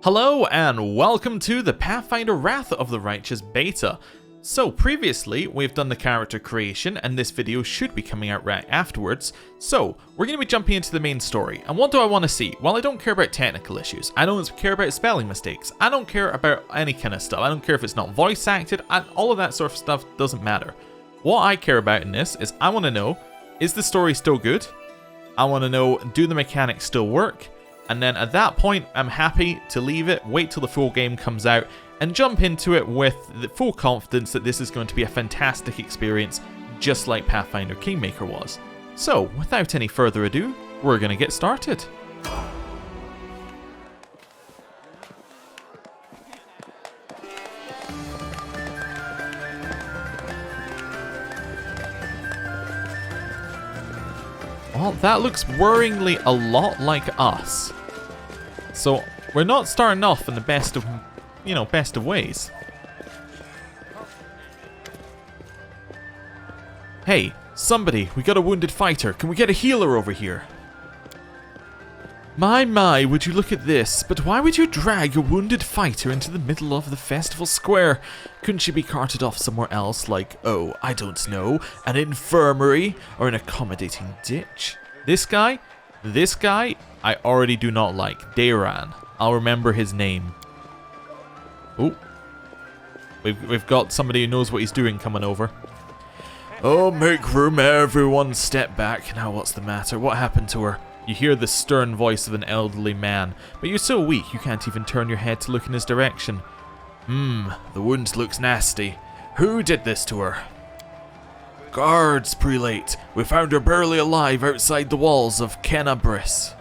Hello and welcome to the Pathfinder Wrath of the Righteous beta. So previously we've done the character creation and this video should be coming out right afterwards. So we're going to be jumping into the main story, and what do I want to see? Well, I don't care about technical issues, I don't care about spelling mistakes, I don't care about any kind of stuff, I don't care if it's not voice acted, and all of that sort of stuff doesn't matter. What I care about in this is I want to know, is the story still good? I want to know, do the mechanics still work? And then at that point, I'm happy to leave it, wait till the full game comes out, and jump into it with the full confidence that this is going to be a fantastic experience, just like Pathfinder Kingmaker was. So, without any further ado, we're going to get started. Well, that looks worryingly a lot like us. So, we're not starting off in the best of ways. Hey, somebody, we got a wounded fighter. Can we get a healer over here? My, would you look at this, but why would you drag a wounded fighter into the middle of the festival square? Couldn't she be carted off somewhere else, like, oh, I don't know, an infirmary or an accommodating ditch? This guy, I already do not like. Dayran. I'll remember his name. Oh, we've got somebody who knows what he's doing coming over. Oh, make room, everyone, step back. Now what's the matter? What happened to her? You hear the stern voice of an elderly man, but you're so weak you can't even turn your head to look in his direction. The wound looks nasty. Who did this to her? Guards, prelate. We found her barely alive outside the walls of Kenabres.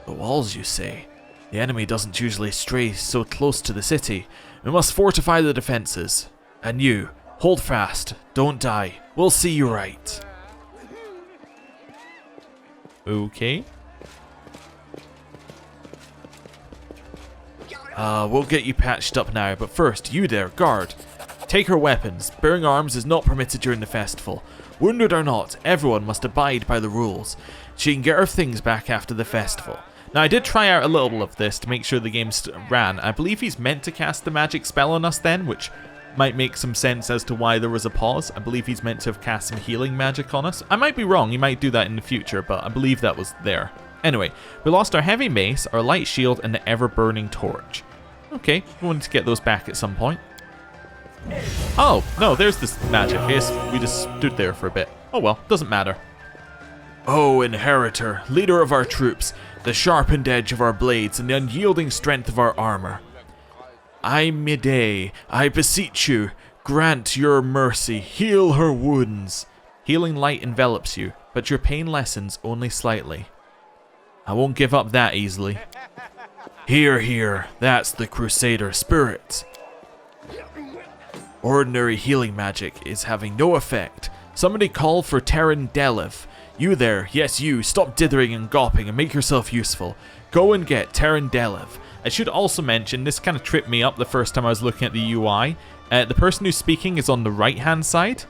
The walls, you say? The enemy doesn't usually stray so close to the city. We must fortify the defenses. And you, hold fast. Don't die. We'll see you right. Okay. We'll get you patched up now, but first, you there, guard. Take her weapons. Bearing arms is not permitted during the festival. Wounded or not, everyone must abide by the rules. She can get her things back after the festival. Now, I did try out a little of this to make sure the game ran. I believe he's meant to cast the magic spell on us then, which might make some sense as to why there was a pause. I believe he's meant to have cast some healing magic on us. I might be wrong, he might do that in the future, but I believe that was there. Anyway, we lost our heavy mace, our light shield, and the ever-burning torch. Okay, we wanted to get those back at some point. Oh, no, there's this magic. We just stood there for a bit. Oh well, doesn't matter. Oh, inheritor, leader of our troops, the sharpened edge of our blades and the unyielding strength of our armor. I midday, I beseech you, grant your mercy, heal her wounds. Healing light envelops you, but your pain lessens only slightly. I won't give up that easily. Here, that's the Crusader spirit. Ordinary healing magic is having no effect. Somebody call for Terran Delev. You there, yes you, stop dithering and gawping and make yourself useful. Go and get Terran Delev. I should also mention, this kind of tripped me up the first time I was looking at the UI. The person who's speaking is on the right hand side.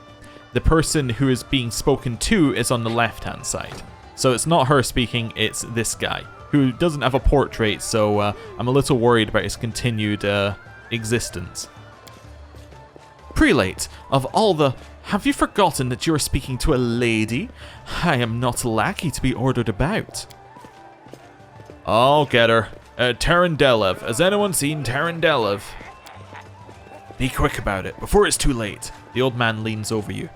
The person who is being spoken to is on the left hand side. So it's not her speaking, it's this guy, who doesn't have a portrait, so I'm a little worried about his continued existence. Prelate, of all the... Have you forgotten that you are speaking to a lady? I am not a lackey to be ordered about. I'll get her. Terran Delev. Has anyone seen Terran Delev? Be quick about it, before it's too late. The old man leans over you.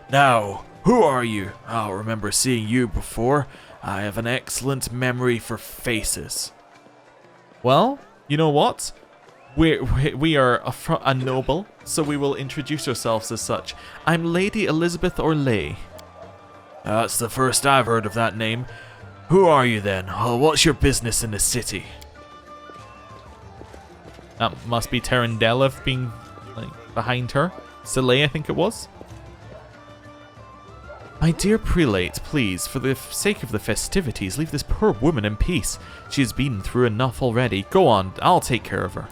Now, who are you? I'll remember seeing you before. I have an excellent memory for faces. Well, you know what? We are a noble, so we will introduce ourselves as such. I'm Lady Elizabeth Orlais. That's the first I've heard of that name. Who are you then? Oh, what's your business in the city? That must be Terran Delev being behind her. Soleil, I think it was. My dear prelate, please, for the sake of the festivities, leave this poor woman in peace. She has been through enough already. Go on, I'll take care of her.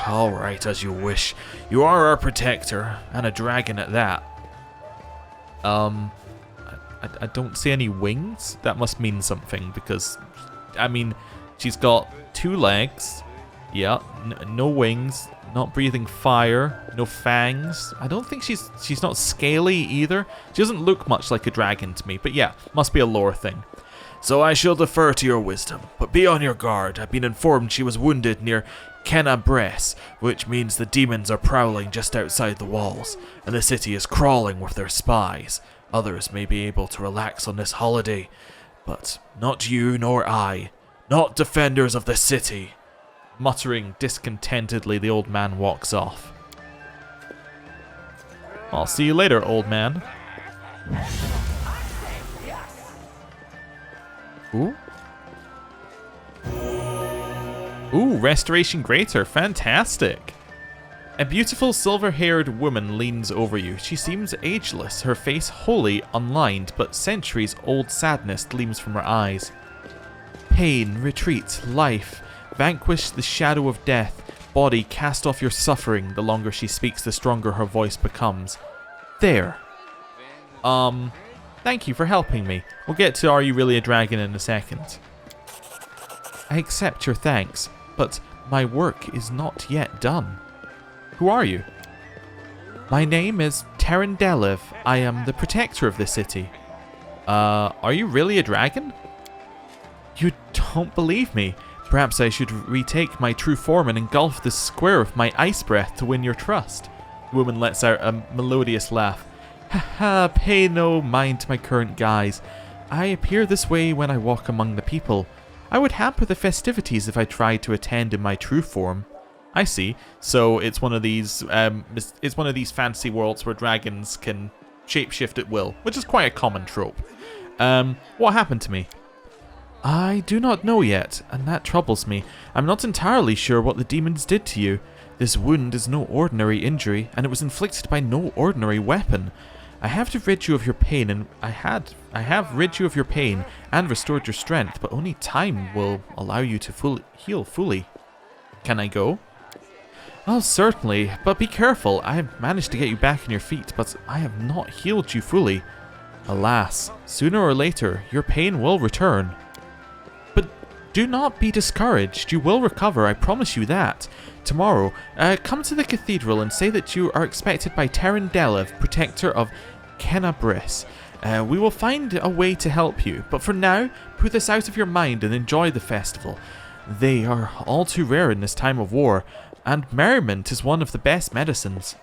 All right, as you wish. You are our protector, and a dragon at that. I don't see any wings. That must mean something, because, I mean, She's got 2 legs. Yeah, no wings. Not breathing fire. No fangs. I don't think she's not scaly either. She doesn't look much like a dragon to me. But yeah, must be a lore thing. So I shall defer to your wisdom. But be on your guard. I've been informed she was wounded near Kenabres, which means the demons are prowling just outside the walls, and the city is crawling with their spies. Others may be able to relax on this holiday, but not you nor I, not defenders of the city. Muttering discontentedly, the old man walks off. I'll see you later, old man. Ooh. Ooh, Restoration Greater. Fantastic. A beautiful silver-haired woman leans over you. She seems ageless, her face wholly unlined, but centuries-old sadness gleams from her eyes. Pain, retreat, life, vanquish the shadow of death. Body, cast off your suffering. The longer she speaks, the stronger her voice becomes. There. Thank you for helping me. We'll get to Are You Really a Dragon in a second. I accept your thanks, but my work is not yet done. Who are you? My name is Terendelev. I am the protector of the city. Are you really a dragon? You don't believe me. Perhaps I should retake my true form and engulf this square with my ice breath to win your trust. The woman lets out a melodious laugh. Haha, pay no mind to my current guise. I appear this way when I walk among the people. I would hamper the festivities if I tried to attend in my true form. I see. So it's one of these fantasy worlds where dragons can shapeshift at will, which is quite a common trope. What happened to me? I do not know yet, and that troubles me. I'm not entirely sure what the demons did to you. This wound is no ordinary injury, and it was inflicted by no ordinary weapon. I have to rid you of your pain, and I have rid you of your pain and restored your strength, but only time will allow you to heal fully. Can I go? Oh, certainly, but be careful. I have managed to get you back on your feet, but I have not healed you fully. Alas, sooner or later, your pain will return. But do not be discouraged. You will recover, I promise you that. Tomorrow, come to the cathedral and say that you are expected by Terendelev, protector of Kenabres. We will find a way to help you, but for now, put this out of your mind and enjoy the festival. They are all too rare in this time of war, and merriment is one of the best medicines.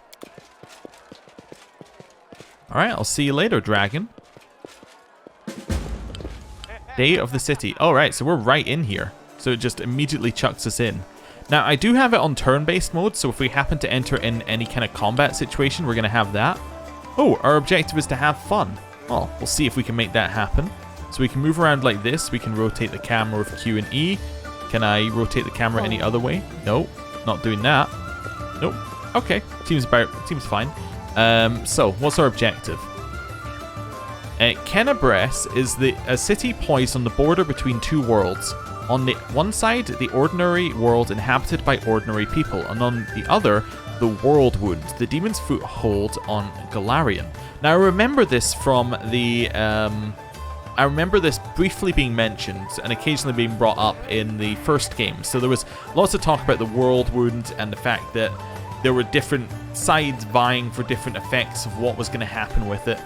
Alright, I'll see you later, dragon. Day of the city. Alright, so we're right in here. So it just immediately chucks us in. Now, I do have it on turn-based mode, so if we happen to enter in any kind of combat situation, we're going to have that. Oh, our objective is to have fun. Well, we'll see if we can make that happen. So we can move around like this. We can rotate the camera with Q and E. Can I rotate the camera any other way? No, not doing that. Nope. Okay, seems fine. So, what's our objective? Kenabres is a city poised on the border between two worlds. On the one side, the ordinary world inhabited by ordinary people, and on the other, the Worldwound, the demon's foothold on Golarion. Now, I remember this from the... I remember this briefly being mentioned and occasionally being brought up in the first game. So there was lots of talk about the Worldwound and the fact that there were different sides vying for different effects of what was going to happen with it.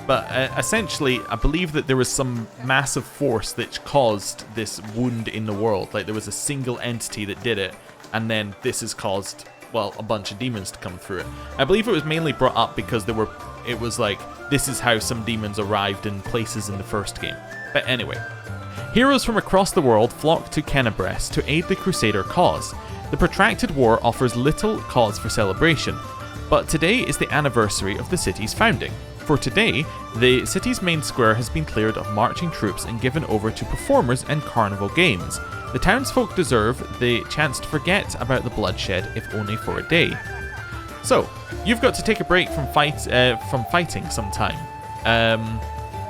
But essentially, I believe that there was some massive force that caused this wound in the world. Like, there was a single entity that did it, and then this has caused, well, a bunch of demons to come through it. I believe it was mainly brought up because it was like, this is how some demons arrived in places in the first game. But anyway, heroes from across the world flock to Kenabres to aid the Crusader cause. The protracted war offers little cause for celebration, but today is the anniversary of the city's founding. For today, the city's main square has been cleared of marching troops and given over to performers and carnival games. The townsfolk deserve the chance to forget about the bloodshed, if only for a day. So, you've got to take a break from fighting sometime.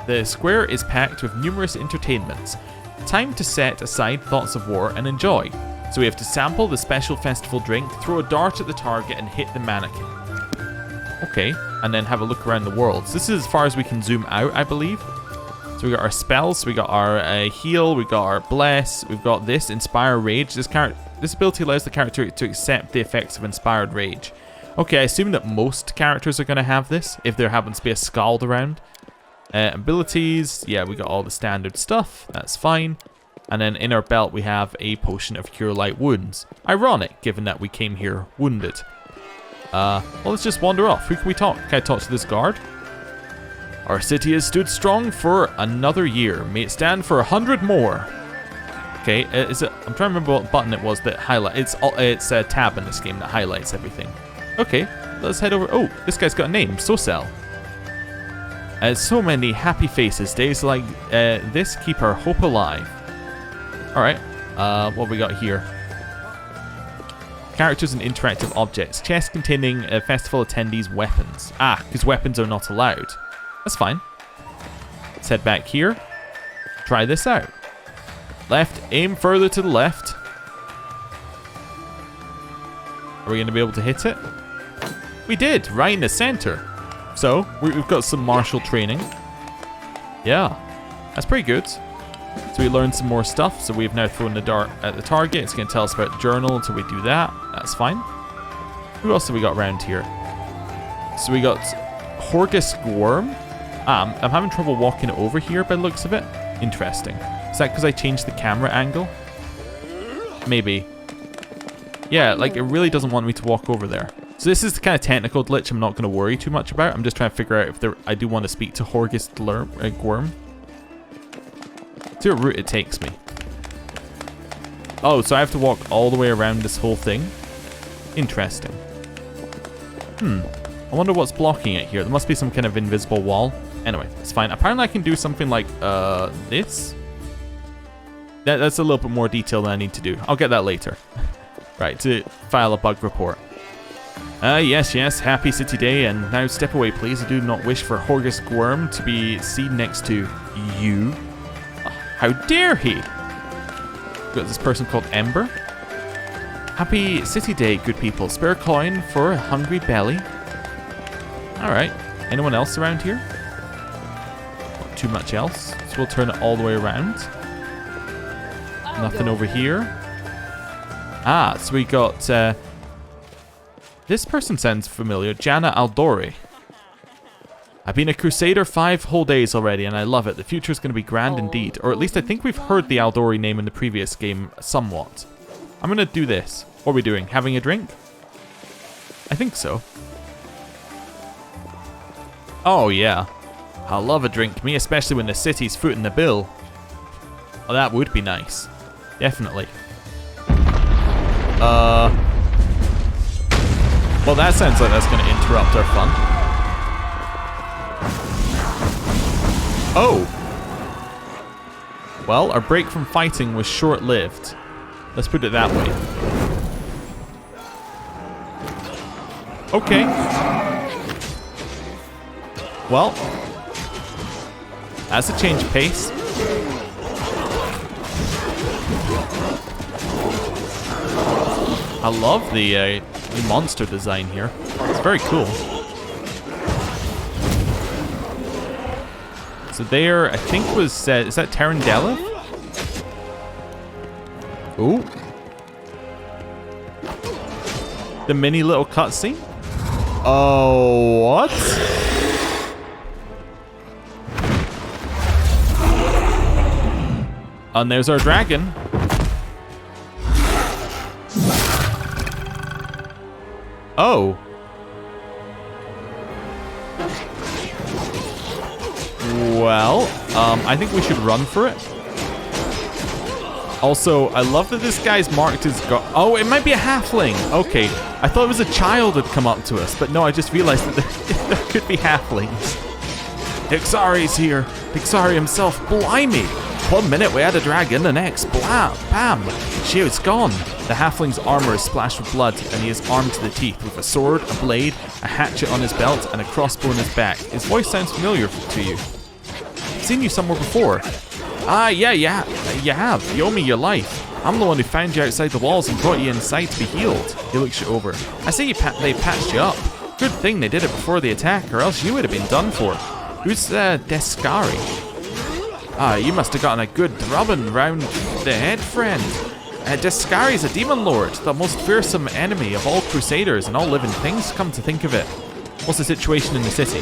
The square is packed with numerous entertainments. Time to set aside thoughts of war and enjoy. So we have to sample the special festival drink, throw a dart at the target, and hit the mannequin. Okay, and then have a look around the world. So this is as far as we can zoom out, I believe. So So we got our spells, we got our heal, we got our bless, we've got this inspire rage. This ability allows the character to accept the effects of inspired rage. Okay, I assume that most characters are going to have this if there happens to be a scald around. Abilities, yeah, we got all the standard stuff. That's fine. And then in our belt, we have a potion of cure light wounds. Ironic, given that we came here wounded. Well, let's just wander off. Who can we talk? Can I talk to this guard? Our city has stood strong for another year. May it stand for 100 more. Okay, is it? I'm trying to remember what button it was that highlights. It's a tab in this game that highlights everything. Okay, let's head over. Oh, this guy's got a name. Sosel. So many happy faces. Days like this keep our hope alive. Alright, what we got here? Characters and interactive objects. Chest containing festival attendees' weapons. Ah, because weapons are not allowed. That's fine. Let's head back here. Try this out. Left, aim further to the left. Are we going to be able to hit it? We did, right in the center. So, we've got some martial training. Yeah, that's pretty good. So we learned some more stuff. So we've now thrown the dart at the target. It's going to tell us about the journal until we do that. That's fine. Who else have we got around here? So we got Horgus Worm. I'm having trouble walking over here by the looks of it. Interesting. Is that because I changed the camera angle? Maybe. Yeah, like it really doesn't want me to walk over there. So this is the kind of technical glitch I'm not going to worry too much about. I'm just trying to figure out if I do want to speak to Horgus Worm. See what route it takes me. Oh, so I have to walk all the way around this whole thing? Interesting. I wonder what's blocking it here. There must be some kind of invisible wall. Anyway, it's fine. Apparently I can do something like this. That's a little bit more detail than I need to do. I'll get that later. Right, to file a bug report. Yes, happy city day, and now step away please. I do not wish for Horgus Worm to be seen next to you. How dare he? We've got this person called Ember. Happy city day, good people. Spare a coin for a hungry belly. Alright, anyone else around here? Not too much else, so we'll turn it all the way around. Nothing over here. Ah, so we got... this person sounds familiar. Jana Aldori. I've been a Crusader 5 whole days already, and I love it. The future is going to be grand indeed. Or at least I think we've heard the Aldori name in the previous game somewhat. I'm going to do this. What are we doing? Having a drink? I think so. Oh, yeah. I love a drink. Me especially when the city's footing the bill. Oh, that would be nice. Definitely. Well, that sounds like that's going to interrupt our fun. Oh! Well, our break from fighting was short-lived. Let's put it that way. Okay. Well, that's a change of pace. I love the new monster design here. It's very cool. So there, I think was, is that Tarandela? Ooh. The mini little cutscene? Oh, what? And there's our dragon. Oh. Well, I think we should run for it. Also, I love that this guy's marked as... Oh, it might be a halfling. Okay, I thought it was a child had come up to us, but no, I just realized that there could be halflings. Deskari's here. Deskari himself. Blimey. 1 minute we had a dragon, the next, blam, bam, shield's gone. The halfling's armor is splashed with blood, and he is armed to the teeth with a sword, a blade, a hatchet on his belt, and a crossbow on his back. His voice sounds familiar to you. I've seen you somewhere before. Ah, yeah, you have. You owe me your life. I'm the one who found you outside the walls and brought you inside to be healed. He looks you over. I see they patched you up. Good thing they did it before the attack, or else you would have been done for. Who's Deskari? Ah, you must have gotten a good drubbing round the head, friend. Deskari's a demon lord, the most fearsome enemy of all crusaders and all living things, come to think of it. What's the situation in the city?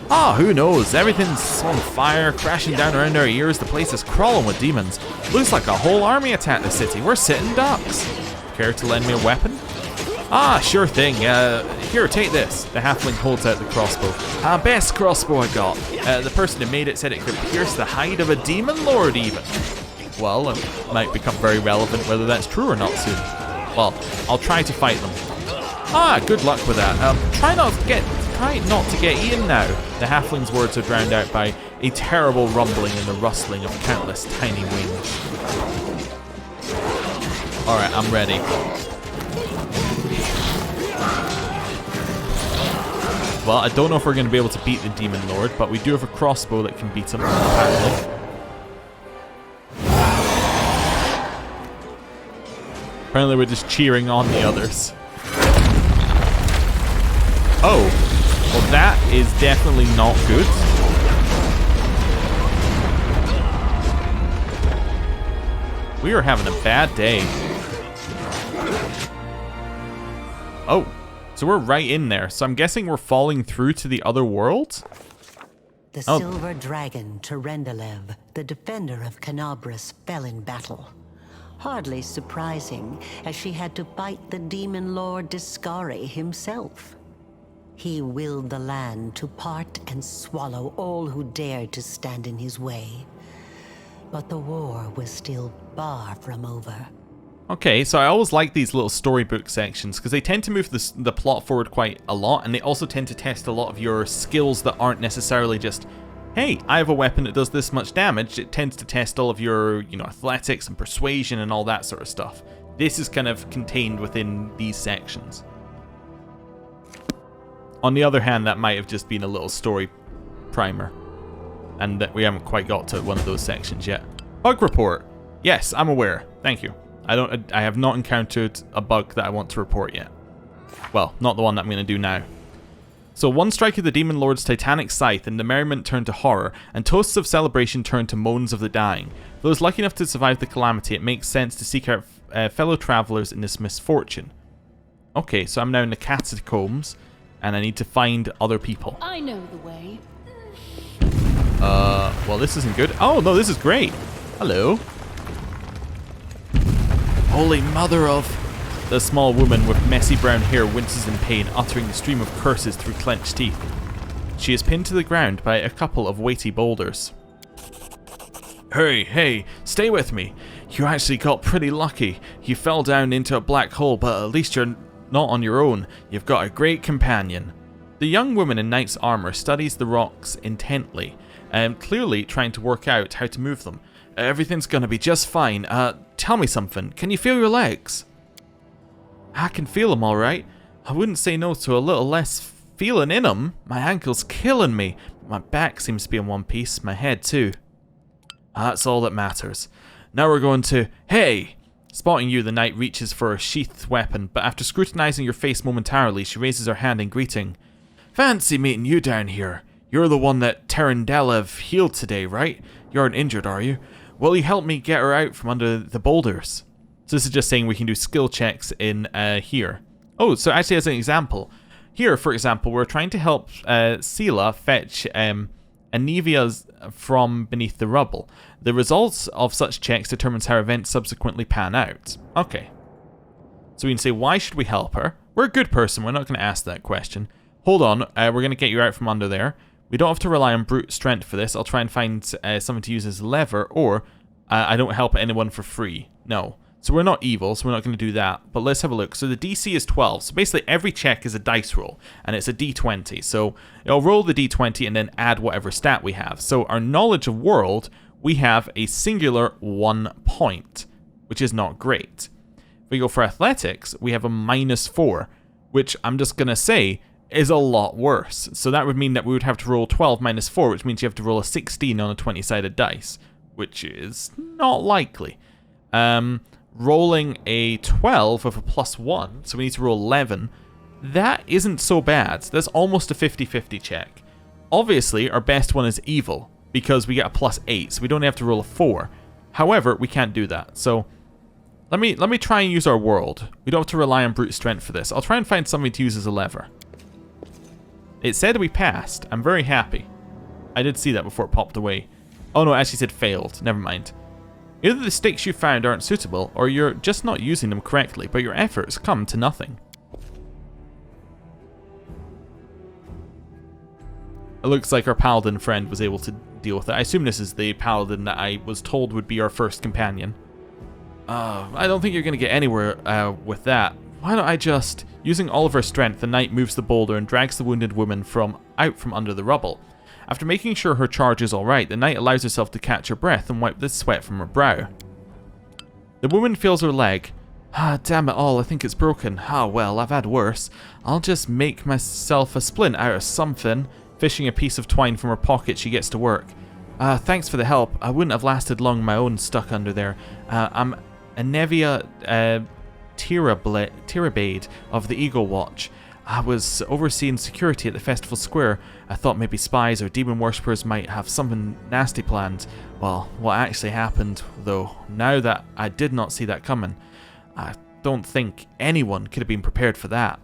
Ah, who knows? Everything's on fire, crashing down around our ears. The place is crawling with demons. Looks like a whole army attacked the city. We're sitting ducks. Care to lend me a weapon? Ah, sure thing. Here, take this. The halfling holds out the crossbow. Best crossbow I got. The person who made it said it could pierce the hide of a demon lord even. Well, it might become very relevant whether that's true or not soon. Well, I'll try to fight them. Ah, good luck with that. Try not to get eaten now. The halfling's words are drowned out by a terrible rumbling and the rustling of countless tiny wings. Alright, I'm ready. Well, I don't know if we're going to be able to beat the demon lord, but we do have a crossbow that can beat him, apparently. Apparently we're just cheering on the others. Oh, well that is definitely not good. We are having a bad day. Oh, so we're right in there. So I'm guessing we're falling through to the other world? The silver dragon, Terendelev, the defender of Kenabres, fell in battle. Hardly surprising, as she had to fight the demon lord Deskari himself. He willed the land to part and swallow all who dared to stand in his way. But the war was still far from over. Okay, so I always like these little storybook sections because they tend to move the plot forward quite a lot, and they also tend to test a lot of your skills that aren't necessarily just, hey, I have a weapon that does this much damage. It tends to test all of your, athletics and persuasion and all that sort of stuff. This is kind of contained within these sections. On the other hand, that might have just been a little story primer, and that we haven't quite got to one of those sections yet. Bug report. Yes, I'm aware. Thank you. I have not encountered a bug that I want to report yet. Well, not the one that I'm going to do now. So one strike of the Demon Lord's titanic scythe and the merriment turned to horror, and toasts of celebration turned to moans of the dying. For those lucky enough to survive the calamity, it makes sense to seek out fellow travellers in this misfortune. Okay, so I'm now in the catacombs, and I need to find other people. I know the way. Well, this isn't good. Oh, no, this is great. Hello. Holy mother of... The small woman with messy brown hair winces in pain, uttering a stream of curses through clenched teeth. She is pinned to the ground by a couple of weighty boulders. Hey, stay with me. You actually got pretty lucky. You fell down into a black hole, but at least you're not on your own. You've got a great companion. The young woman in knight's armor studies the rocks intently, clearly trying to work out how to move them. Everything's gonna be just fine. Tell me something. Can you feel your legs? I can feel them alright. I wouldn't say no to a little less feeling in them. My ankle's killing me. My back seems to be in one piece. My head too. That's all that matters. Now we're going to... Hey! Spotting you, the knight reaches for a sheathed weapon, but after scrutinizing your face momentarily, she raises her hand in greeting. Fancy meeting you down here. You're the one that Terendelev healed today, right? You aren't injured, are you? Will you help me get her out from under the boulders? So this is just saying we can do skill checks in here. Oh, so actually as an example, here, for example, we're trying to help Sela fetch Anivia from beneath the rubble. The results of such checks determines how events subsequently pan out. Okay. So we can say, why should we help her? We're a good person, we're not going to ask that question. Hold on, we're going to get you out from under there. We don't have to rely on brute strength for this. I'll try and find something to use as a lever, or I don't help anyone for free. No. So we're not evil, so we're not going to do that. But let's have a look. So the DC is 12. So basically every check is a dice roll, and it's a d20. So it'll roll the d20 and then add whatever stat we have. So our knowledge of world, we have a singular 1 point, which is not great. If we go for athletics, we have a -4, which I'm just going to say is a lot worse. So that would mean that we would have to roll 12 minus 4, which means you have to roll a 16 on a 20-sided dice, which is not likely. Rolling a 12 with a +1, so we need to roll 11. That isn't so bad. That's almost a 50-50 check. Obviously, our best one is evil, because we get a +8, so we don't have to roll a 4. However, we can't do that. So let me try and use our world. We don't have to rely on brute strength for this. I'll try and find something to use as a lever. It said we passed. I'm very happy. I did see that before it popped away. Oh no, it actually said failed. Never mind. Either the sticks you found aren't suitable, or you're just not using them correctly, but your efforts come to nothing. It looks like our paladin friend was able to deal with it. I assume this is the paladin that I was told would be our first companion. I don't think you're going to get anywhere with that. Why don't I just... Using all of her strength, the knight moves the boulder and drags the wounded woman out from under the rubble. After making sure her charge is alright, the knight allows herself to catch her breath and wipe the sweat from her brow. The woman feels her leg. Damn it all, I think it's broken. Well, I've had worse. I'll just make myself a splint out of something. Fishing a piece of twine from her pocket, she gets to work. Thanks for the help. I wouldn't have lasted long my own stuck under there. I'm Anevia Tirabade of the Eagle Watch. I was overseeing security at the festival square. I thought maybe spies or demon worshippers might have something nasty planned. Well, what actually happened, though, now that I did not see that coming, I don't think anyone could have been prepared for that.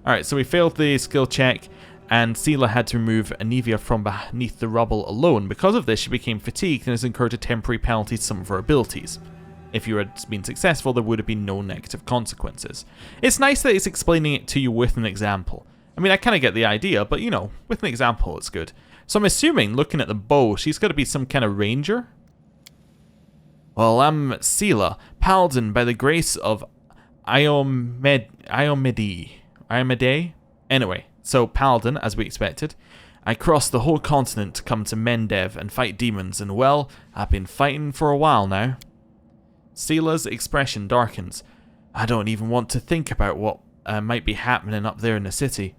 Alright, so we failed the skill check, and Sela had to remove Anevia from beneath the rubble alone. Because of this, she became fatigued and has incurred a temporary penalty to some of her abilities. If you had been successful, there would have been no negative consequences. It's nice that it's explaining it to you with an example. I mean, I kind of get the idea, but you know, with an example, it's good. So I'm assuming, looking at the bow, she's got to be some kind of ranger? Well, I'm Sela, paladin by the grace of Iomede. Anyway, so paladin, as we expected. I crossed the whole continent to come to Mendev and fight demons, and well, I've been fighting for a while now. Sela's expression darkens. I don't even want to think about what might be happening up there in the city.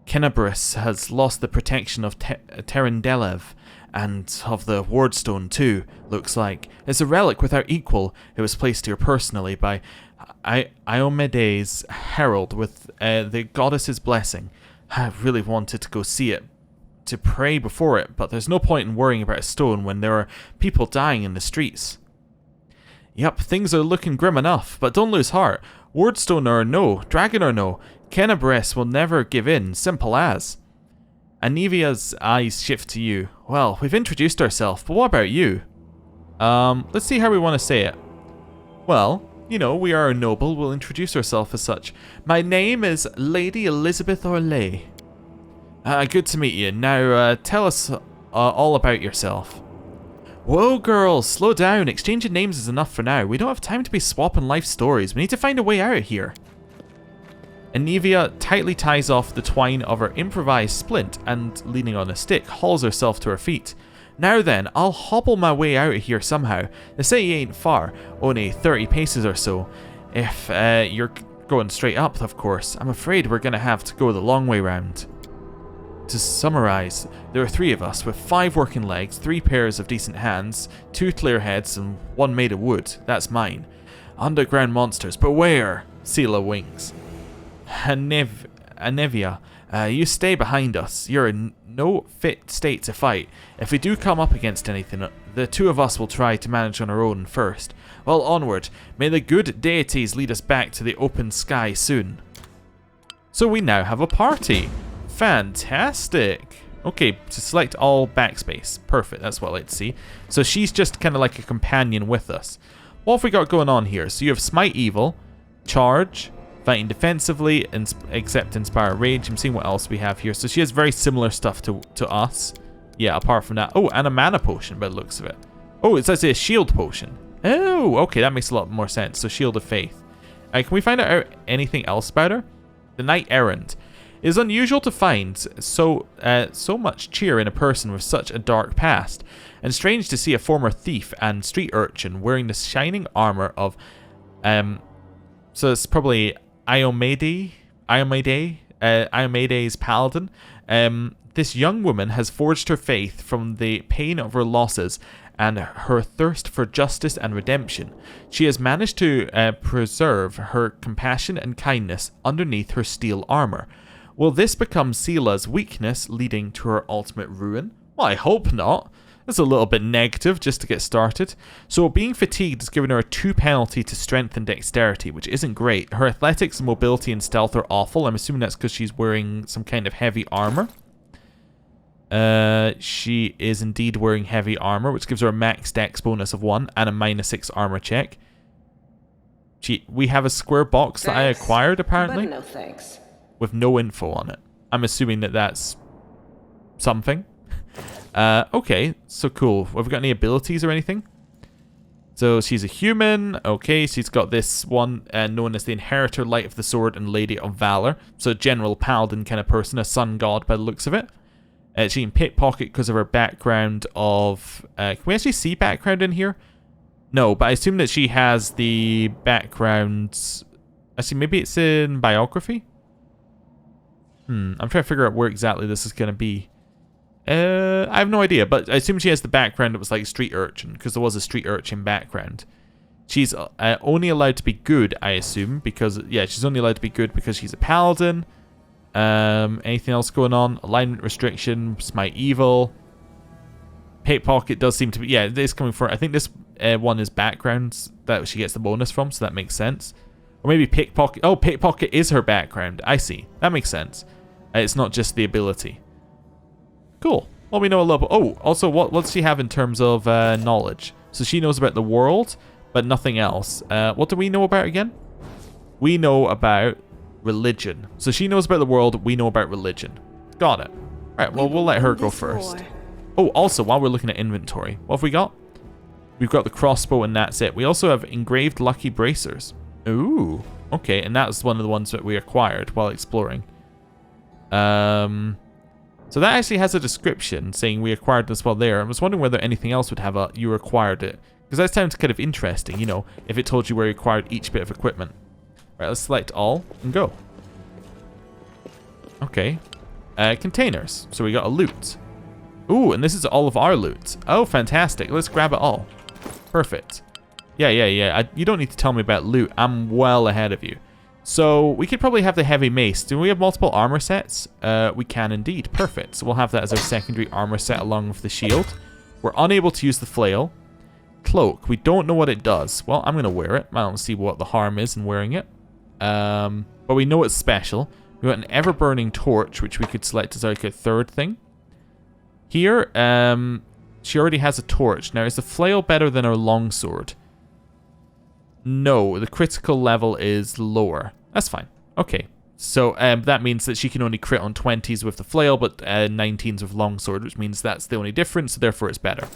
Kenabres has lost the protection of Terendelev, and of the Wardstone too, looks like. It's a relic without equal. It was placed here personally by Iomede's herald with the goddess's blessing. I really wanted to go see it, to pray before it, but there's no point in worrying about a stone when there are people dying in the streets. Yep, things are looking grim enough, but don't lose heart. Wardstone or no, dragon or no, Kenabres will never give in, simple as. Anevia's eyes shift to you. Well, we've introduced ourselves, but what about you? Let's see how we want to say it. Well, you know, we are a noble, we'll introduce ourselves as such. My name is Lady Elizabeth Orlais. Good to meet you. Now, tell us all about yourself. Whoa, girls, slow down. Exchanging names is enough for now. We don't have time to be swapping life stories. We need to find a way out of here. Anevia tightly ties off the twine of her improvised splint and, leaning on a stick, hauls herself to her feet. Now then, I'll hobble my way out of here somehow. The city ain't far, only 30 paces or so. If you're going straight up, of course. I'm afraid we're going to have to go the long way round. To summarize, there are 3 of us with 5 working legs, 3 pairs of decent hands, 2 clear heads, and 1 made of wood. That's mine. Underground monsters, beware! Sela winks. Anevia, you stay behind us. You're in no fit state to fight. If we do come up against anything, the 2 of us will try to manage on our own first. Well, onward. May the good deities lead us back to the open sky soon. So we now have a party. Fantastic. Okay, to select all backspace. Perfect, that's what I like to see. So she's just kind of like a companion with us. What have we got going on here? So you have Smite Evil, Charge, fighting defensively, except Inspire Rage. I'm seeing what else we have here. So she has very similar stuff to us. Yeah, apart from that. Oh, and a mana potion by the looks of it. Oh, it's actually a shield potion. Oh, okay, that makes a lot more sense. So Shield of Faith. Can we find out anything else about her? The Knight Errant. It is unusual to find so much cheer in a person with such a dark past, and strange to see a former thief and street urchin wearing the shining armor of, so it's probably Iomede's paladin. This young woman has forged her faith from the pain of her losses and her thirst for justice and redemption. She has managed to preserve her compassion and kindness underneath her steel armor. Will this become Sela's weakness, leading to her ultimate ruin? Well, I hope not. That's a little bit negative just to get started. So being fatigued has given her a 2 penalty to strength and dexterity, which isn't great. Her athletics, mobility, and stealth are awful. I'm assuming that's because she's wearing some kind of heavy armor. She is indeed wearing heavy armor, which gives her a max dex bonus of 1 and a -6 armor check. We have a square box that I acquired, apparently. But no thanks. With no info on it. I'm assuming that that's something. Okay, so cool. Have we got any abilities or anything? So she's a human. Okay, she's got this one known as the Inheritor, Light of the Sword, and Lady of Valor. So general paladin kind of person, a sun god by the looks of it. She can pickpocket because of her background of... can we actually see background in here? No, but I assume that she has the background... Actually, maybe it's in biography? I'm trying to figure out where exactly this is going to be. I have no idea, but I assume she has the background that was like street urchin, because there was a street urchin background. She's only allowed to be good, I assume, because, yeah, she's only allowed to be good because she's a paladin. Anything else going on? Alignment restriction, smite evil. Pickpocket does seem to be, yeah, this coming for, I think this one is backgrounds that she gets the bonus from, so that makes sense. Or maybe pickpocket, oh, pickpocket is her background, I see, that makes sense. It's not just the ability. Cool. Well, we know a little bit. Oh, also, what does she have in terms of knowledge? So she knows about the world, but nothing else. What do we know about again? We know about religion. So she knows about the world, we know about religion. Got it. Right, well, we'll let her go first. Oh, also, while we're looking at inventory, what have we got? We've got the crossbow, and that's it. We also have engraved lucky bracers. Ooh. Okay, and that's one of the ones that we acquired while exploring. So that actually has a description saying we acquired this while there. I was wondering whether anything else would have a you acquired it. Because that sounds kind of interesting, you know, if it told you where you acquired each bit of equipment. Right, let's select all and go. Okay. Containers. So we got a loot. Ooh, and this is all of our loot. Oh, fantastic. Let's grab it all. Perfect. Yeah. You don't need to tell me about loot. I'm well ahead of you. So we could probably have the heavy mace. Do we have multiple armor sets? We can indeed. Perfect. So we'll have that as our secondary armor set along with the shield. We're unable to use the flail. Cloak. We don't know what it does. Well, I'm going to wear it. I don't see what the harm is in wearing it. But we know it's special. We've got an ever-burning torch, which we could select as like a third thing. Here, she already has a torch. Now, is the flail better than her longsword? No, the critical level is lower. That's fine. Okay. So that means that she can only crit on 20s with the flail, but 19s with longsword, which means that's the only difference, so therefore it's better.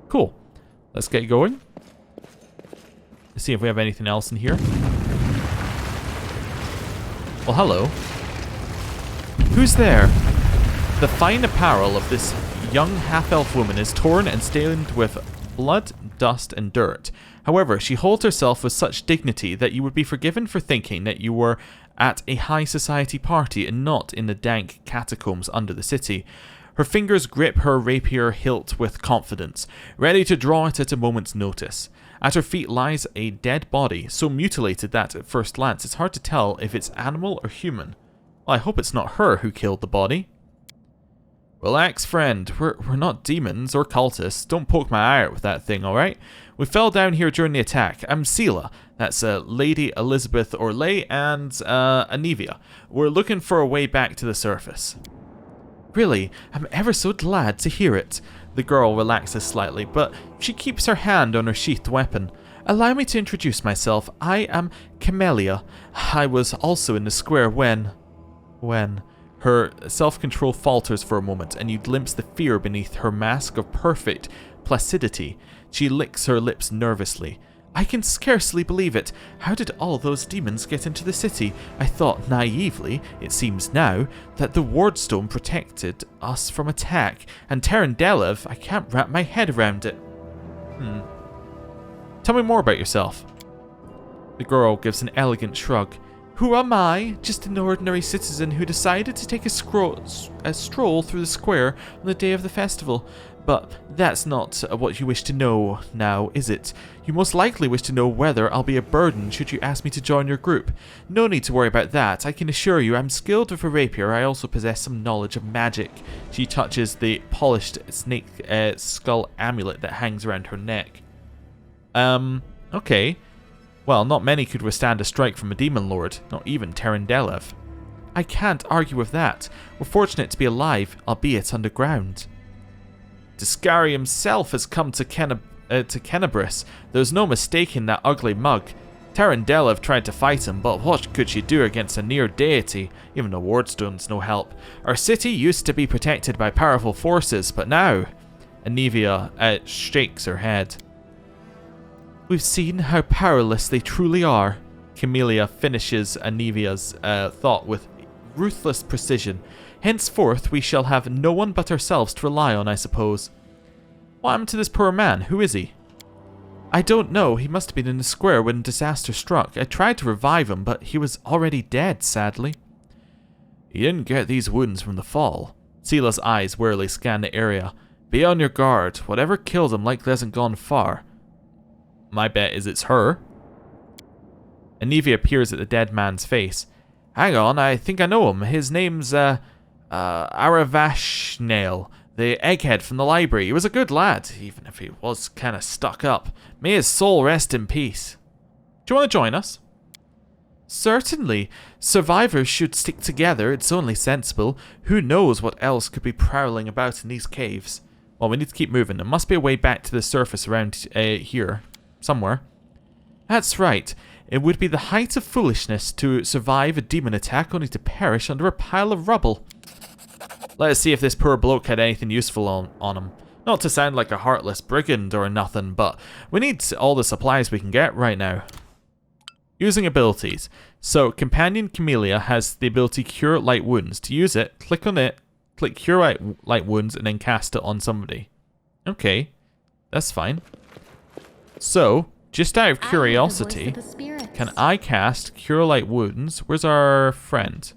Cool. Let's get going. Let's see if we have anything else in here. Well, hello. Who's there? The fine apparel of this young half-elf woman is torn and stained with blood, dust, and dirt. However, she holds herself with such dignity that you would be forgiven for thinking that you were at a high society party and not in the dank catacombs under the city. Her fingers grip her rapier hilt with confidence, ready to draw it at a moment's notice. At her feet lies a dead body, so mutilated that at first glance it's hard to tell if it's animal or human. Well, I hope it's not her who killed the body. Relax, friend. We're not demons or cultists. Don't poke my eye out with that thing, alright? We fell down here during the attack. I'm Sela. That's Lady Elizabeth Orlais and Anivia. We're looking for a way back to the surface. Really? I'm ever so glad to hear it. The girl relaxes slightly, but she keeps her hand on her sheathed weapon. Allow me to introduce myself. I am Camellia. I was also in the square when... Her self-control falters for a moment, and you glimpse the fear beneath her mask of perfect placidity. She licks her lips nervously. I can scarcely believe it. How did all those demons get into the city? I thought naively, it seems now, that the wardstone protected us from attack, and Terendelev, I can't wrap my head around it. Tell me more about yourself. The girl gives an elegant shrug. Who am I? Just an ordinary citizen who decided to take a stroll through the square on the day of the festival. But that's not what you wish to know now, is it? You most likely wish to know whether I'll be a burden should you ask me to join your group. No need to worry about that. I can assure you I'm skilled with a rapier. I also possess some knowledge of magic. She touches the polished snake skull amulet that hangs around her neck. Okay. Well, not many could withstand a strike from a demon lord, not even Terendelev. I can't argue with that. We're fortunate to be alive, albeit underground. Deskari himself has come to Kenabres. There's no mistaking that ugly mug. Terendelev tried to fight him, but what could she do against a near deity? Even the wardstone's no help. Our city used to be protected by powerful forces, but now... Anivia shakes her head. We've seen how powerless they truly are. Camellia finishes Anivia's thought with ruthless precision. Henceforth, we shall have no one but ourselves to rely on, I suppose. What happened to this poor man? Who is he? I don't know. He must have been in the square when disaster struck. I tried to revive him, but he was already dead, sadly. He didn't get these wounds from the fall. Sila's eyes wearily scan the area. Be on your guard. Whatever killed him likely hasn't gone far. My bet is it's her. Anivia peers at the dead man's face. Hang on, I think I know him. His name's, Aravashnail, the egghead from the library. He was a good lad, even if he was kind of stuck up. May his soul rest in peace. Do you want to join us? Certainly. Survivors should stick together. It's only sensible. Who knows what else could be prowling about in these caves? Well, we need to keep moving. There must be a way back to the surface around here. Somewhere. That's right. It would be the height of foolishness to survive a demon attack only to perish under a pile of rubble. Let us see if this poor bloke had anything useful on him. Not to sound like a heartless brigand or nothing, but we need all the supplies we can get right now. Using abilities. So, Companion Camellia has the ability Cure Light Wounds. To use it, click on it, click Cure Light Wounds, and then cast it on somebody. Okay, that's fine. So, just out of curiosity, can I cast Cure Light Wounds? Where's our friend?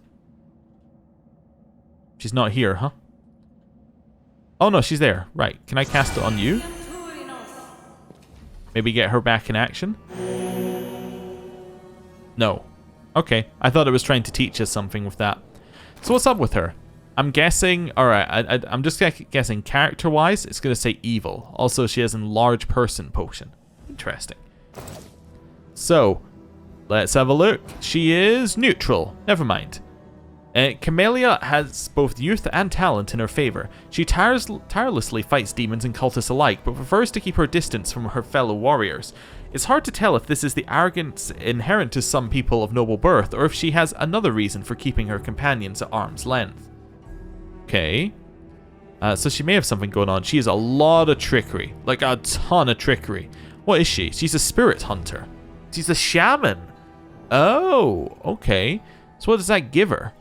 She's not here, huh? Oh no, she's there. Right, can I cast it on you? Maybe get her back in action? No. Okay, I thought it was trying to teach us something with that. So what's up with her? I'm guessing, alright, I'm just guessing character-wise, it's going to say evil. Also, she has an enlarged person potion. Interesting. So, let's have a look. She is neutral. Never mind. Camellia has both youth and talent in her favor. She tirelessly fights demons and cultists alike, but prefers to keep her distance from her fellow warriors. It's hard to tell if this is the arrogance inherent to some people of noble birth, or if she has another reason for keeping her companions at arm's length. Okay. So she may have something going on. She has a lot of trickery. Like a ton of trickery. What is she? She's a spirit hunter. She's a shaman. Oh, okay. So what does that give her?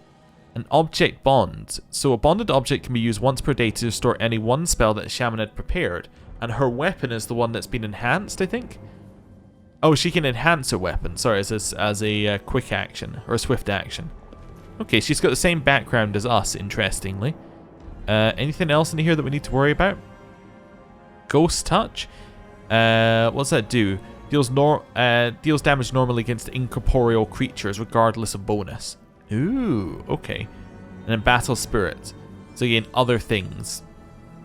An object bond. So a bonded object can be used once per day to restore any one spell that the shaman had prepared. And her weapon is the one that's been enhanced, I think? Oh, she can enhance her weapon. Sorry, as a quick action. Or a swift action. Okay, she's got the same background as us, interestingly. Anything else in here that we need to worry about? Ghost Touch? What's that do? Deals damage normally against incorporeal creatures, regardless of bonus. Ooh, okay. And then Battle Spirit. So again, other things.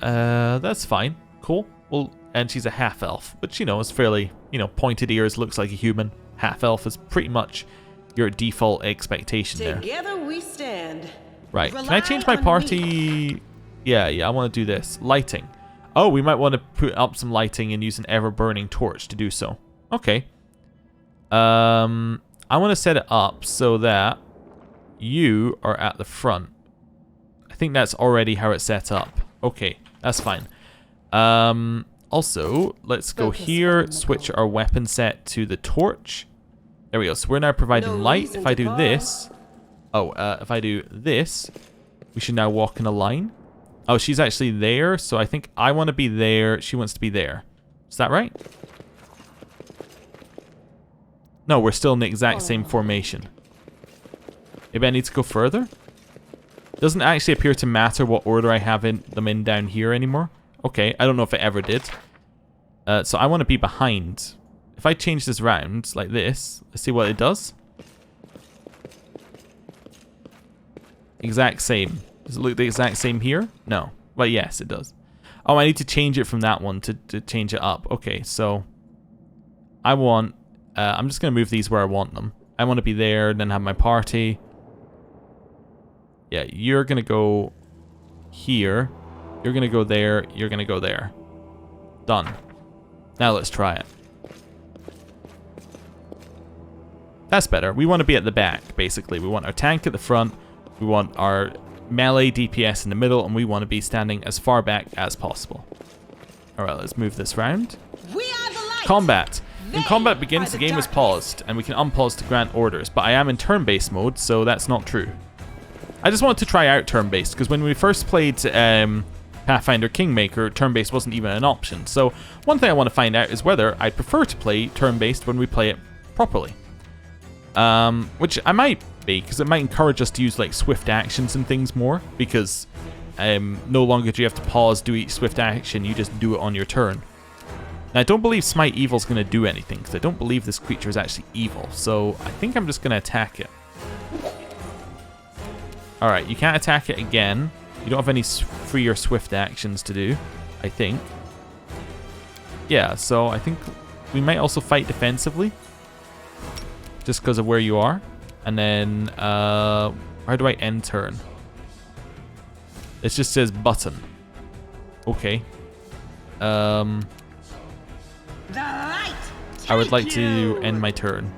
That's fine. Cool. Well, and she's a half-elf, which, is fairly, pointed ears, looks like a human. Half-elf is pretty much your default expectation there. Together we stand. Right, can I change my party? Yeah, I want to do this. Lighting. Oh, we might want to put up some lighting and use an ever-burning torch to do so. Okay. I want to set it up so that you are at the front. I think that's already how it's set up. Okay, that's fine. Also, let's go here, switch our weapon set to the torch. There we go. So we're now providing light. If I do this... if I do this, we should now walk in a line. Oh, she's actually there, so I think I want to be there. She wants to be there. Is that right? No, we're still in the exact same formation. Maybe I need to go further? Doesn't actually appear to matter what order I have them in down here anymore. Okay, I don't know if it ever did. So I want to be behind. If I change this round like this, let's see what it does. Exact same. Does it look the exact same here? No. Well, yes, it does. Oh, I need to change it from that one to change it up. Okay, so I want... I'm just going to move these where I want them. I want to be there, then have my party. Yeah, you're going to go here. You're going to go there. You're going to go there. Done. Now let's try it. That's better. We want to be at the back, basically. We want our tank at the front. We want our melee DPS in the middle, and we want to be standing as far back as possible. Alright, let's move this round. We are the light. Combat. When combat begins, the game is paused, and we can unpause to grant orders, but I am in turn-based mode, so that's not true. I just wanted to try out turn-based, because when we first played Pathfinder Kingmaker, turn-based wasn't even an option. So one thing I want to find out is whether I prefer to play turn-based when we play it properly. Which I might be, because it might encourage us to use like swift actions and things more, because no longer do you have to pause, do each swift action, you just do it on your turn. Now I don't believe Smite Evil is going to do anything, because I don't believe this creature is actually evil, so I think I'm just going to attack it. Alright, you can't attack it again. You don't have any free or swift actions to do, I think. Yeah, so I think we might also fight defensively, just because of where you are. And then, how do I end turn? It just says button. Okay. I would like to end my turn.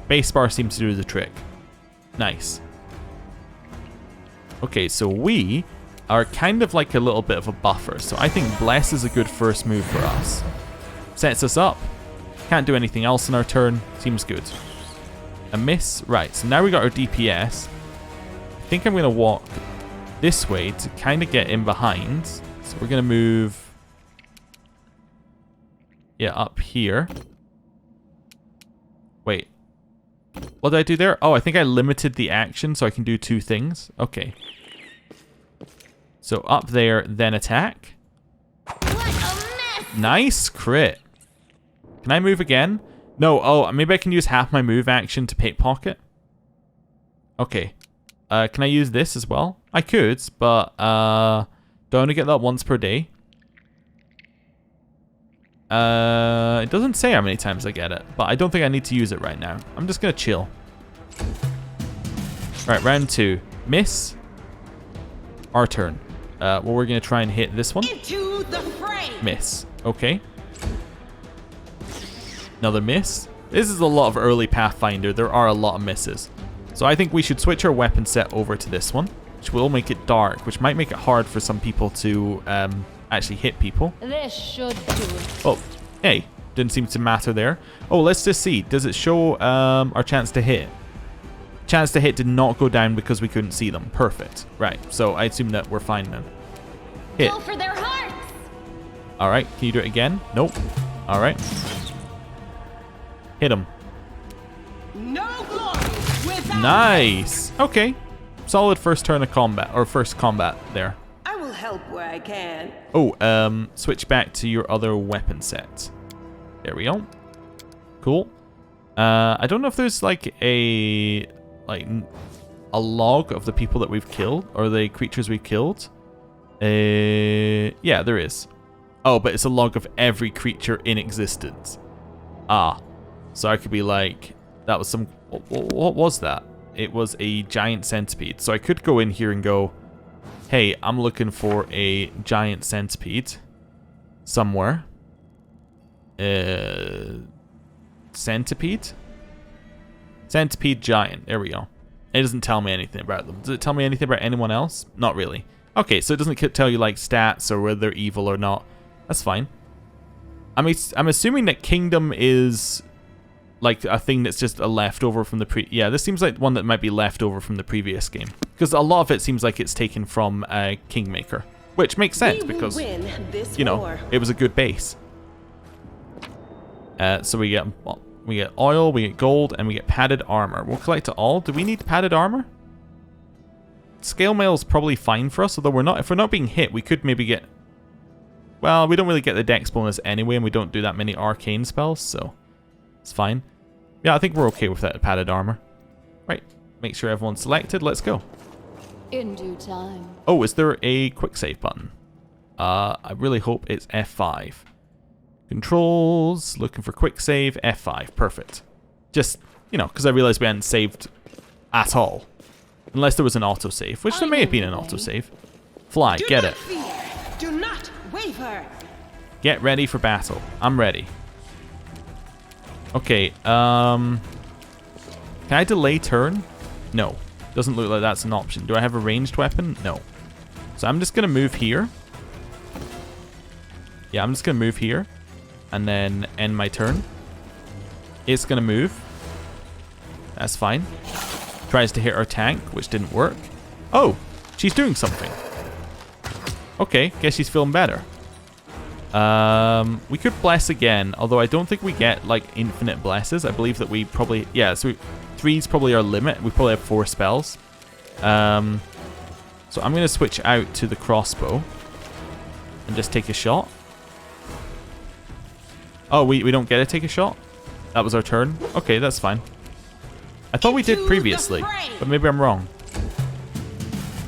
Base bar seems to do the trick. Nice. Okay, so we are kind of like a little bit of a buffer. So I think Bless is a good first move for us. Sets us up. Can't do anything else in our turn. Seems good. A miss. Right, so now we got our DPS. I think I'm going to walk this way to kind of get in behind. So we're going to move... yeah, up here. Wait. What did I do there? Oh, I think I limited the action so I can do two things. Okay. So up there, then attack. Nice crit. Can I move again? No. Oh, maybe I can use half my move action to pickpocket. Okay. Can I use this as well? I could, but do I only get that once per day? It doesn't say how many times I get it, but I don't think I need to use it right now. I'm just gonna chill. Alright, round 2. Miss. Our turn. Well, we're gonna try and hit this one. Into the fray. Miss. Okay. Another miss. This is a lot of early Pathfinder. There are a lot of misses. So I think we should switch our weapon set over to this one, which will make it dark, which might make it hard for some people to actually hit people. This should do it. Oh, hey. Didn't seem to matter there. Oh, let's just see. Does it show our chance to hit? Chance to hit did not go down because we couldn't see them. Perfect. Right. So I assume that we're fine then. Hit. Go for their hearts. All right. Can you do it again? Nope. All right. Hit him. No glory without Nice. Okay. Solid first turn of combat, or first combat there. I will help where I can. Oh, switch back to your other weapon set. There we go. Cool. I don't know if there's like a log of the people that we've killed or the creatures we've killed. Yeah, there is. Oh, but it's a log of every creature in existence. Ah. So I could be like, that was some... What was that? It was a giant centipede. So I could go in here and go, hey, I'm looking for a giant centipede somewhere. Centipede? Centipede giant. There we go. It doesn't tell me anything about them. Does it tell me anything about anyone else? Not really. Okay, so it doesn't tell you like stats or whether they're evil or not. That's fine. I'm assuming that Kingdom is like a thing that's just a leftover from the yeah, this seems like one that might be left over from the previous game, because a lot of it seems like it's taken from Kingmaker, which makes sense because, you know, it was a good base. So we get oil, we get gold, and we get padded armor. We'll collect it all. Do we need padded armor? scale mail's probably fine for us, although if we're not being hit, we could maybe get... Well, we don't really get the dex bonus anyway, and we don't do that many arcane spells, so it's fine. Yeah, I think we're okay with that padded armor. Right, make sure everyone's selected. Let's go. In due time. Oh, is there a quick save button? I really hope it's F5. Controls, looking for quick save, F5, perfect. Just, you know, because I realized we hadn't saved at all. Unless there was an autosave, which there may have been an autosave. Fly, get it. Do not waver. Get ready for battle. I'm ready. Okay, can I delay turn? No. Doesn't look like that's an option. Do I have a ranged weapon? No. So I'm just going to move here. Yeah, I'm just going to move here. And then end my turn. It's going to move. That's fine. Tries to hit our tank, which didn't work. Oh, she's doing something. Okay, guess she's feeling better. We could bless again, although I don't think we get like infinite blesses. I believe that we probably, yeah, so 3's probably our limit. We probably have 4 spells. So I'm going to switch out to the crossbow and just take a shot. Oh, we don't get to take a shot? That was our turn? Okay, that's fine. I thought we did previously, but maybe I'm wrong.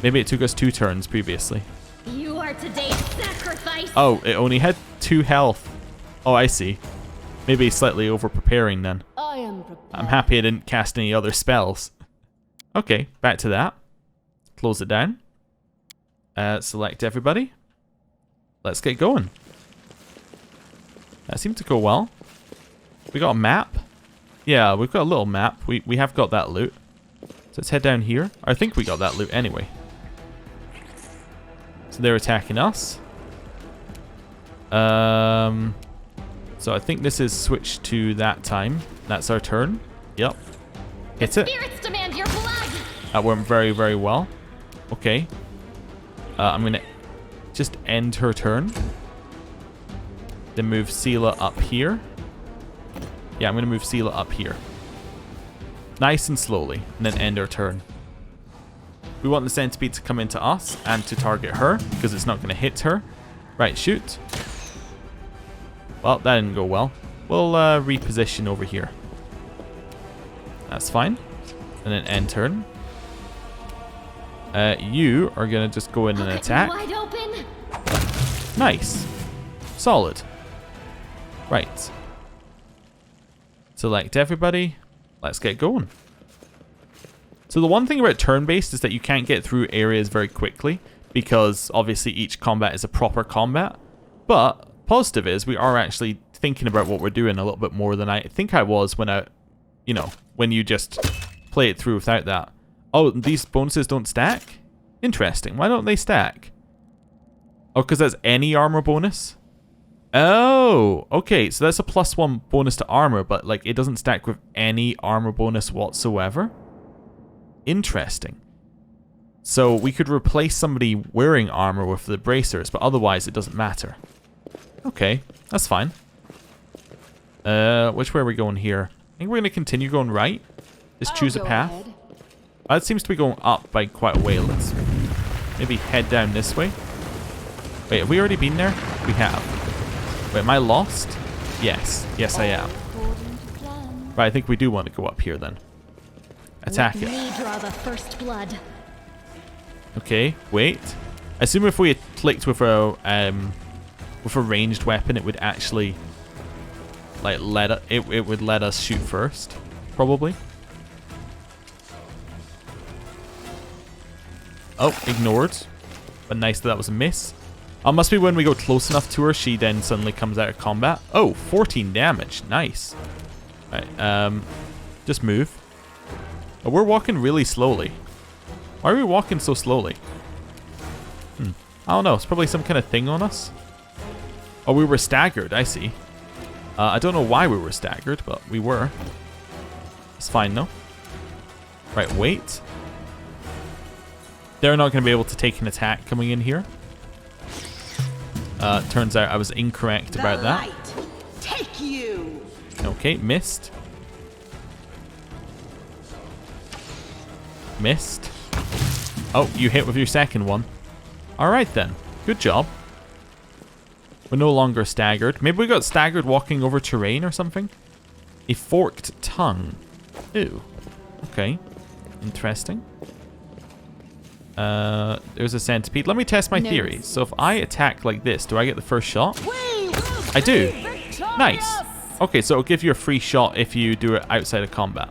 Maybe it took us 2 turns previously. You are today's sacrifice. Oh, it only had 2 health. Oh, I see. Maybe slightly over preparing then. I am prepared. I'm happy I didn't cast any other spells. Okay, back to that. Close it down. Select everybody. Let's get going. That seemed to go well. We got a map. Yeah, we've got a little map. We have got that loot. So let's head down here. I think we got that loot anyway. So they're attacking us. So I think this is switched to that time. That's our turn. Yep. Hit it. Spirits demand your blood. That went very, very well. Okay. I'm going to just end her turn. Then move Seela up here. Yeah, I'm going to move Seela up here. Nice and slowly. And then end our turn. We want the centipede to come into us and to target her, because it's not going to hit her. Right, shoot. Well, that didn't go well. We'll reposition over here. That's fine. And then end turn. You are going to just go in and attack. Wide open. Nice. Solid. Right. Select everybody. Let's get going. So the one thing about turn-based is that you can't get through areas very quickly, because obviously each combat is a proper combat. But positive is we are actually thinking about what we're doing a little bit more than I think I was when when you just play it through without that. Oh, these bonuses don't stack? Interesting. Why don't they stack? Oh, because that's any armor bonus? Oh, okay. So that's a +1 bonus to armor, but like it doesn't stack with any armor bonus whatsoever. Interesting. So we could replace somebody wearing armor with the bracers, but otherwise it doesn't matter. Okay, that's fine. Which way are we going here? I think we're going to continue going right. Just choose a path. Ahead. It seems to be going up by quite a way. Let's maybe head down this way. Wait, have we already been there? We have. Wait, am I lost? Yes. Yes, I am. According to plan. Right, I think we do want to go up here then. Attack Let it. me draw the first blood. Okay, wait. I assume if we had clicked with a ranged weapon, it would actually like it would let us shoot first, probably. Oh, ignored. But nice that was a miss. Must be when we go close enough to her, she then suddenly comes out of combat. Oh, 14 damage. Nice. Right, just move. Oh, we're walking really slowly. Why are we walking so slowly? I don't know. It's probably some kind of thing on us. Oh, we were staggered. I see. I don't know why we were staggered, but we were. It's fine, though. Right, wait. They're not going to be able to take an attack coming in here. Turns out I was incorrect about that. Light. Take you. Okay, missed. Missed. Oh, you hit with your second one. Alright then. Good job. We're no longer staggered. Maybe we got staggered walking over terrain or something? A forked tongue. Ew. Okay. Interesting. There's a centipede. Let me test my theory. So if I attack like this, do I get the first shot? I do. Nice. Okay, so it'll give you a free shot if you do it outside of combat.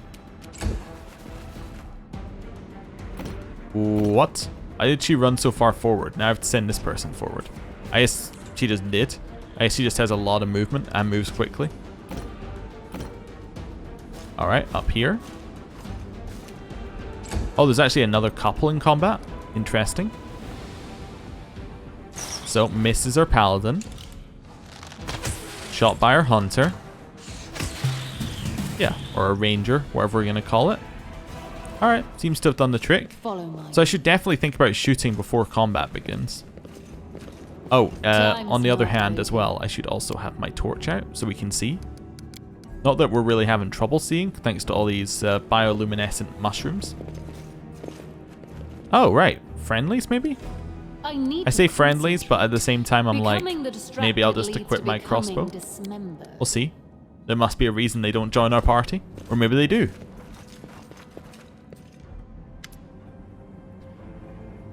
What? Why did she run so far forward? Now I have to send this person forward. I guess she just did. I guess she just has a lot of movement and moves quickly. Alright, up here. Oh, there's actually another couple in combat. Interesting. So, misses our paladin. Shot by our hunter. Yeah, or a ranger, whatever we're going to call it. Alright, seems to have done the trick. So I should definitely think about shooting before combat begins. Oh, on the other hand as well, I should also have my torch out so we can see. Not that we're really having trouble seeing, thanks to all these bioluminescent mushrooms. Oh, right. Friendlies, maybe? I say friendlies, but at the same time I'm like, maybe I'll just equip my crossbow. We'll see. There must be a reason they don't join our party. Or maybe they do.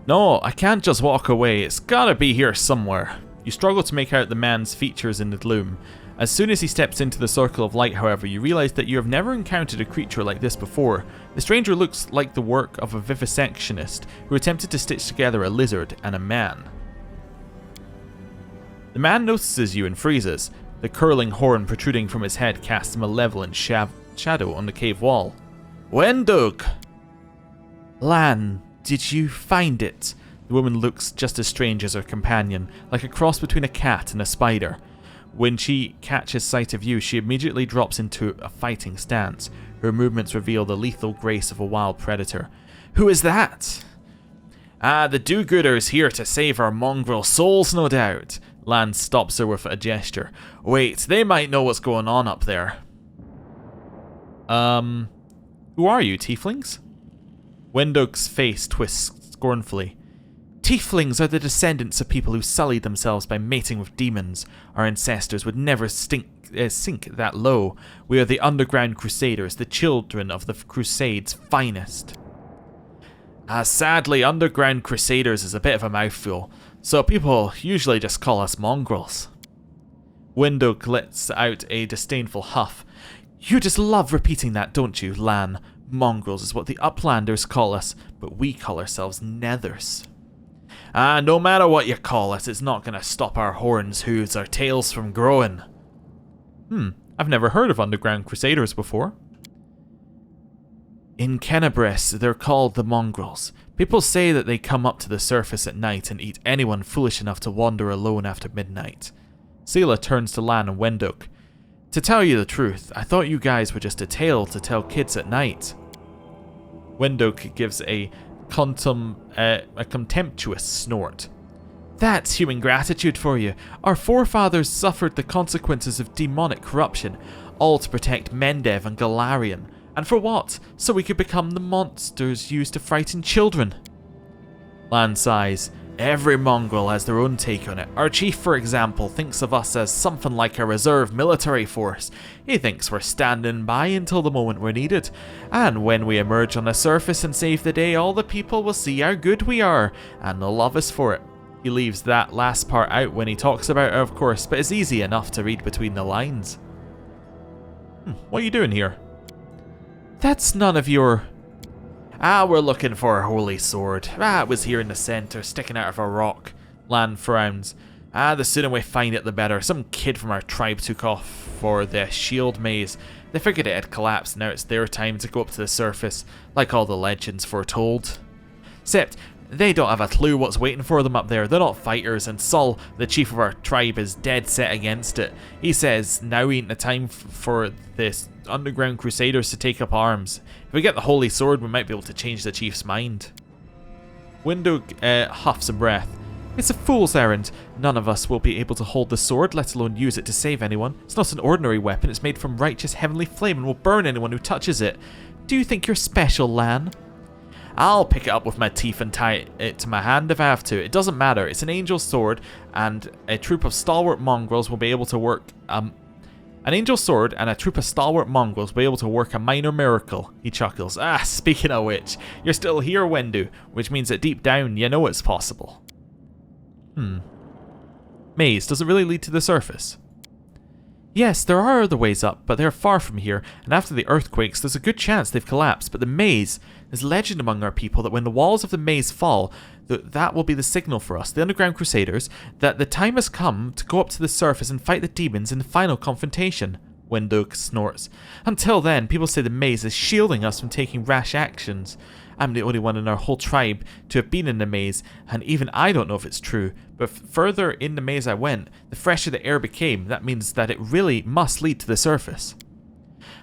No, I can't just walk away. It's gotta be here somewhere. You struggle to make out the man's features in the gloom. As soon as he steps into the circle of light, however, you realize that you have never encountered a creature like this before. The stranger looks like the work of a vivisectionist who attempted to stitch together a lizard and a man. The man notices you and freezes. The curling horn protruding from his head casts a malevolent shadow on the cave wall. Wendug! Lan, did you find it? The woman looks just as strange as her companion, like a cross between a cat and a spider. When she catches sight of you, she immediately drops into a fighting stance. Her movements reveal the lethal grace of a wild predator. Who is that? The do-gooder's here to save our mongrel souls, no doubt. Lan stops her with a gesture. Wait, they might know what's going on up there. Who are you, tieflings? Wendug's face twists scornfully. Tieflings are the descendants of people who sullied themselves by mating with demons. Our ancestors would never sink that low. We are the underground crusaders, the children of the Crusades' finest. Sadly, underground crusaders is a bit of a mouthful, so people usually just call us mongrels. Wendug lets out a disdainful huff. You just love repeating that, don't you, Lan? Mongrels is what the Uplanders call us, but we call ourselves Nethers. No matter what you call us, it's not going to stop our horns, hooves, or tails from growing. I've never heard of underground crusaders before. In Kenabres, they're called the mongrels. People say that they come up to the surface at night and eat anyone foolish enough to wander alone after midnight. Seela turns to Lan and Wendug. To tell you the truth, I thought you guys were just a tale to tell kids at night. Wendug gives a contemptuous snort. That's human gratitude for you. Our forefathers suffered the consequences of demonic corruption, all to protect Mendev and Golarion. And for what? So we could become the monsters used to frighten children. Lan sighs. Every mongrel has their own take on it. Our chief, for example, thinks of us as something like a reserve military force. He thinks we're standing by until the moment we're needed. And when we emerge on the surface and save the day, all the people will see how good we are, and they'll love us for it. He leaves that last part out when he talks about it, of course, but it's easy enough to read between the lines. What are you doing here? That's none of your... we're looking for a holy sword. It was here in the center, sticking out of a rock. Lan frowns. The sooner we find it, the better. Some kid from our tribe took off for the shield maze. They figured it had collapsed, now it's their time to go up to the surface, like all the legends foretold. Except, they don't have a clue what's waiting for them up there. They're not fighters, and Sol, the chief of our tribe, is dead set against it. He says now ain't the time for this underground crusaders to take up arms. If we get the holy sword, we might be able to change the chief's mind. Wendug huffs a breath. It's a fool's errand. None of us will be able to hold the sword, let alone use it to save anyone. It's not an ordinary weapon. It's made from righteous heavenly flame and will burn anyone who touches it. Do you think you're special, Lan? I'll pick it up with my teeth and tie it to my hand if I have to. It doesn't matter. It's an angel's sword, and a troop of stalwart mongrels will be able to work... An angel's sword and a troop of stalwart mongrels will be able to work a minor miracle. He chuckles. Ah, speaking of which, you're still here, Wendu, which means that deep down, you know it's possible. Maze, does it really lead to the surface? Yes, there are other ways up, but they're far from here, and after the earthquakes, there's a good chance they've collapsed. But the maze, there's legend among our people that when the walls of the maze fall, that will be the signal for us, the Underground Crusaders, that the time has come to go up to the surface and fight the demons in the final confrontation. Wendug snorts. Until then, people say the maze is shielding us from taking rash actions. I'm the only one in our whole tribe to have been in the maze, and even I don't know if it's true, but further in the maze I went, the fresher the air became. That means that it really must lead to the surface.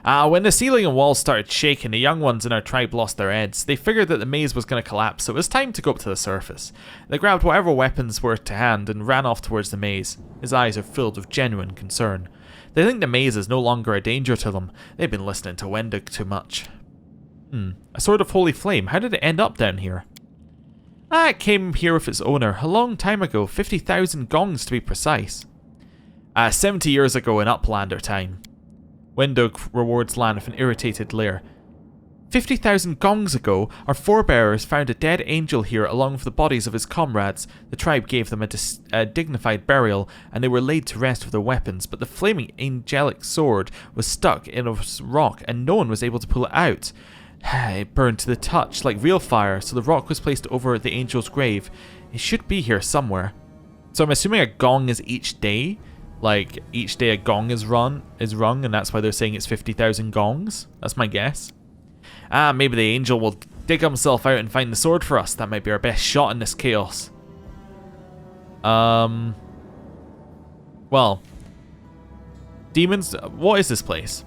When the ceiling and walls started shaking, the young ones in our tribe lost their heads. They figured that the maze was going to collapse, so it was time to go up to the surface. They grabbed whatever weapons were to hand and ran off towards the maze. His eyes are filled with genuine concern. They think the maze is no longer a danger to them. They've been listening to Wendug too much. A sword of holy flame. How did it end up down here? It came here with its owner a long time ago, 50,000 gongs to be precise. 70 years ago in Uplander time. Wendug rewards Lan with an irritated leer. 50,000 gongs ago, our forebears found a dead angel here along with the bodies of his comrades. The tribe gave them a dignified burial, and they were laid to rest with their weapons, but the flaming angelic sword was stuck in a rock, and no one was able to pull it out. It burned to the touch, like real fire, so the rock was placed over the angel's grave. It should be here somewhere. So I'm assuming a gong is each day? Like, each day a gong is rung, and that's why they're saying it's 50,000 gongs? That's my guess. Maybe the angel will dig himself out and find the sword for us. That might be our best shot in this chaos. Well. Demons, what is this place?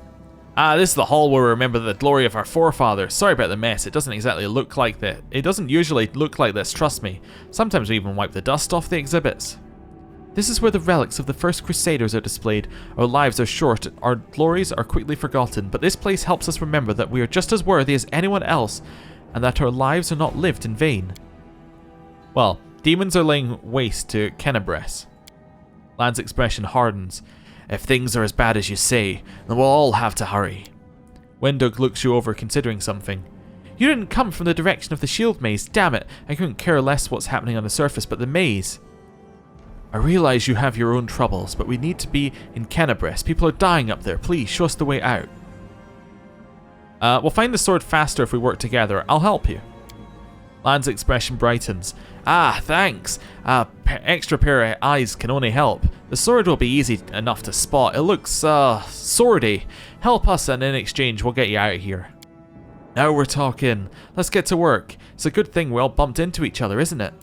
This is the hall where we remember the glory of our forefathers. Sorry about the mess, it doesn't exactly look like that. It doesn't usually look like this, trust me. Sometimes we even wipe the dust off the exhibits. This is where the relics of the first Crusaders are displayed. Our lives are short, our glories are quickly forgotten, but this place helps us remember that we are just as worthy as anyone else, and that our lives are not lived in vain. Well, demons are laying waste to Kenabres. Lan's expression hardens. If things are as bad as you say, then we'll all have to hurry. Wendug looks you over, considering something. You didn't come from the direction of the shield maze, damn it. I couldn't care less what's happening on the surface, but the maze. I realize you have your own troubles, but we need to be in Kenabres. People are dying up there. Please, show us the way out. We'll find the sword faster if we work together. I'll help you. Lan's expression brightens. Thanks. Extra pair of eyes can only help. The sword will be easy enough to spot. It looks, swordy. Help us and in exchange we'll get you out of here. Now we're talking. Let's get to work. It's a good thing we all bumped into each other, isn't it?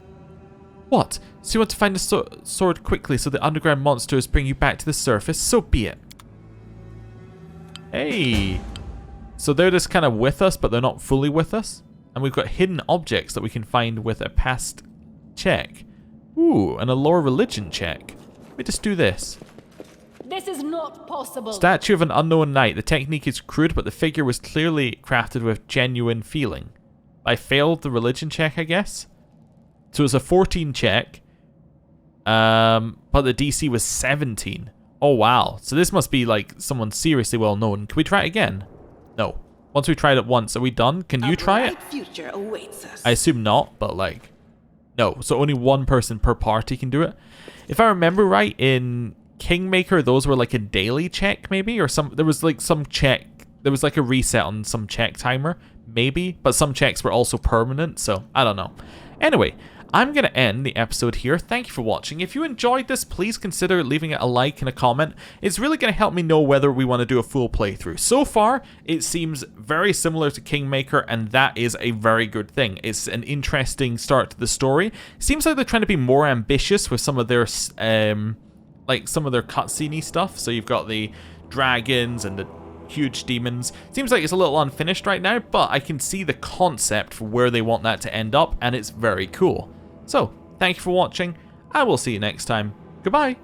What? So you want to find the sword quickly so the underground monsters bring you back to the surface? So be it. Hey. So they're just kind of with us, but they're not fully with us. And we've got hidden objects that we can find with a past check. Ooh, and a lore religion check. Let me just do this. This is not possible. Statue of an unknown knight. The technique is crude, but the figure was clearly crafted with genuine feeling. I failed the religion check, I guess. So it's a 14 check. But the DC was 17. Oh, wow. So this must be like someone seriously well known. Can we try it again? No. Once we tried it once, are we done? Can you try it? Future awaits us. I assume not, but like, no. So only one person per party can do it. If I remember right, in Kingmaker, those were like a daily check, maybe, or there was like some check. There was like a reset on some check timer, maybe, but some checks were also permanent. So I don't know. Anyway, I'm going to end the episode here. Thank you for watching. If you enjoyed this, please consider leaving it a like and a comment. It's really going to help me know whether we want to do a full playthrough. So far, it seems very similar to Kingmaker, and that is a very good thing. It's an interesting start to the story. Seems like they're trying to be more ambitious with some of their, like some of their cutscene-y stuff. So you've got the dragons and the huge demons. Seems like it's a little unfinished right now, but I can see the concept for where they want that to end up, and it's very cool. So, thank you for watching. I will see you next time. Goodbye.